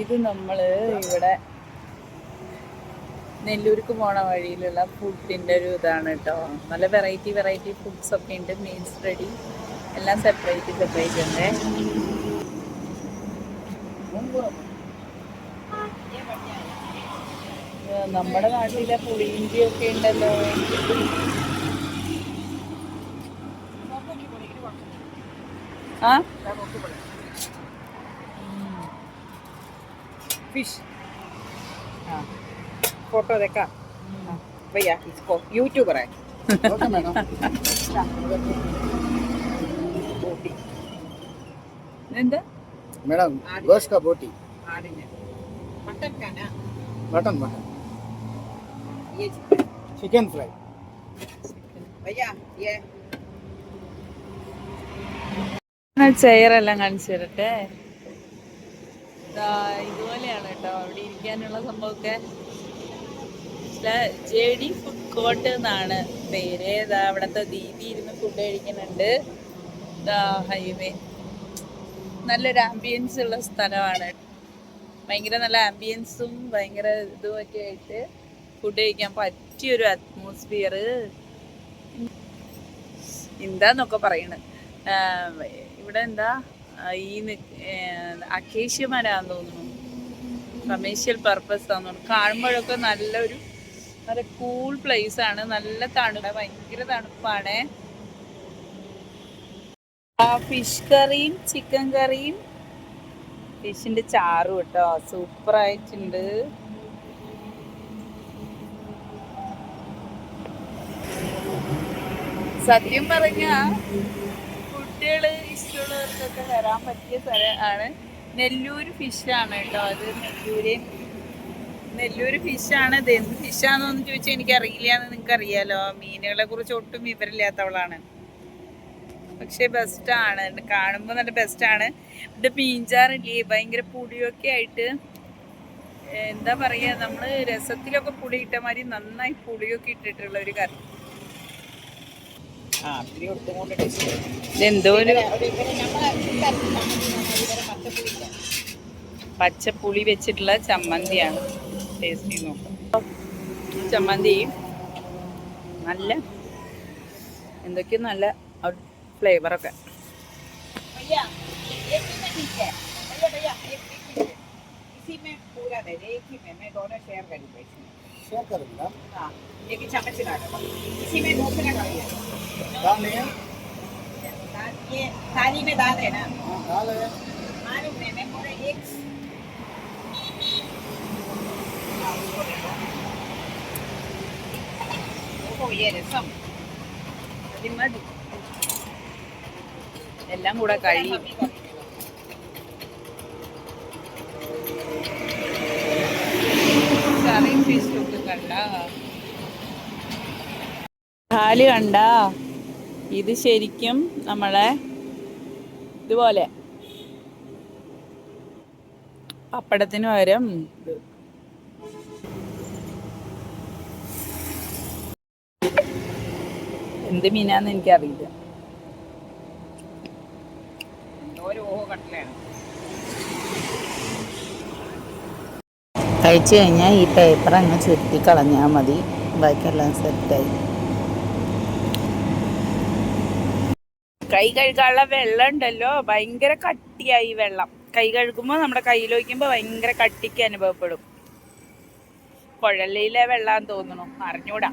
ഇത് നമ്മൾ ഇവിടെ നെല്ലൂർക്ക് പോണ വഴിയിലുള്ള ഫുഡിൻ്റെ ഒരു ഇതാണ് കേട്ടോ. നല്ല വെറൈറ്റി ഫുഡ്സ് ഒക്കെ ഉണ്ട്. മീൽസ് റെഡി എല്ലാം സെപ്പറേറ്റ് ഉണ്ട്. നമ്മുടെ നാട്ടിലെ പുളിയിഞ്ചി ഒക്കെ ഉണ്ടല്ലോ. ആ फिश हाँ फोटो देखा भैया इसको यूट्यूबर है ओके मैडम बोटी എന്താ मैडम गोश्त का बोटी मटन का ना मटन मटन ये चिकन फ्राई भैया ये ചെയറെല്ലാം കാണിച്ചു തരട്ടെ. ഇതുപോലെയാണ് കേട്ടോ അവിടെ ഇരിക്കാനുള്ള സംഭവമൊക്കെ. JD ഫുഡ് കോർട്ട് എന്നാണ് പേര്. അവിടുത്തെ ദീദി ഇരുന്ന് ഫുഡ് കഴിക്കുന്നുണ്ട്. ഹൈവേ നല്ലൊരു ആംബിയൻസ് ഉള്ള സ്ഥലമാണ്. ഭയങ്കര നല്ല ആംബിയൻസും ഭയങ്കര ഇതുമൊക്കെ ആയിട്ട് ഫുഡ് കഴിക്കാൻ പറ്റിയൊരു അറ്റ്മോസ്ഫിയർ എന്താന്നൊക്കെ പറയണ്. ഇവിടെ എന്താ ഈ അക്കേഷ്യ മരാന്ന് തോന്നുന്നു. കമേഴ്ഷ്യൽ പർപ്പസ് ആണെന്ന് തോന്നുന്നു. കാണുമ്പോഴൊക്കെ നല്ല കൂൾ പ്ലേസ് ആണ്. നല്ല തണുപ്പ്, ഭയങ്കര തണുപ്പാണ്. ഫിഷ് കറിയും ചിക്കൻ കറിയും ഫിഷിന്റെ ചാറും കേട്ടോ സൂപ്പർ ആയിട്ടുണ്ട്. സത്യം പറഞ്ഞ കുട്ടികള് ഇഷ്ടമുള്ളവർക്കൊക്കെ വരാൻ പറ്റിയ സ്ഥലമാണ്. നെല്ലൂര് ഫിഷാണ് കേട്ടോ അത്. നെല്ലൂര് ഫിഷാണ്. ഇത് എന്ത് ഫിഷാന്നൊന്നും ചോദിച്ചാൽ എനിക്കറിയില്ല. നിങ്ങൾക്ക് അറിയാലോ, മീനുകളെ കുറിച്ച് ഒട്ടും വിവരമില്ലാത്തവളാണ്. പക്ഷെ ബെസ്റ്റാണ്, കാണുമ്പോൾ നല്ല ബെസ്റ്റാണ്. ഇവിടെ മീൻചാറില്ലേ, ഭയങ്കര പുളിയൊക്കെ ആയിട്ട് എന്താ പറയുക, നമ്മൾ രസത്തിലൊക്കെ പുളി ഇട്ട മാതിരി നന്നായി പുളിയൊക്കെ ഇട്ടിട്ടുള്ള ഒരു കറി. ഇതെന്തോ ഒരു പച്ചപ്പുളി വെച്ചിട്ടുള്ള ചമ്മന്തിയാണ്. ടേസ്റ്റ് ചെയ്ത് നോക്കാം. ചമ്മന്തി നല്ല എന്തൊക്കെയോ നല്ല ഫ്ലേവറൊക്കെ. एक ही चम्मच डाल दो, इसी में दूसरा डाल दिया दाल नहीं है ये थाली में दाल है ना दाल है मालूम है मैं पूरे एक देखो ये रसम മതി എല്ലാം കൂടെ കഴിയും. കറിയും ഫിഷും ഒക്കെ കണ്ട ഹാല് കണ്ട. ഇത് ശരിക്കും നമ്മളെ ഇതുപോലെ പപ്പടത്തിന് പകരം ഇത് എന്ത് മീനാന്ന് എനിക്കറിയില്ല. കഴിച്ചു കഴിഞ്ഞാൽ ഈ പേപ്പർ അങ്ങ് ചുരുട്ടി കളഞ്ഞാൽ മതി, ബാക്കിയെല്ലാം സെറ്റായി. കൈ കഴുകാനുള്ള വെള്ളം ഉണ്ടല്ലോ, ഭയങ്കര കട്ടിയായി വെള്ളം. കൈ കഴുകുമ്പോൾ നമ്മുടെ കയ്യിൽ വയ്ക്കുമ്പോൾ ഭയങ്കര കട്ടിക്ക് അനുഭവപ്പെടും. കുഴലിലെ വെള്ളം തോന്നണു, അറിഞ്ഞൂടാ.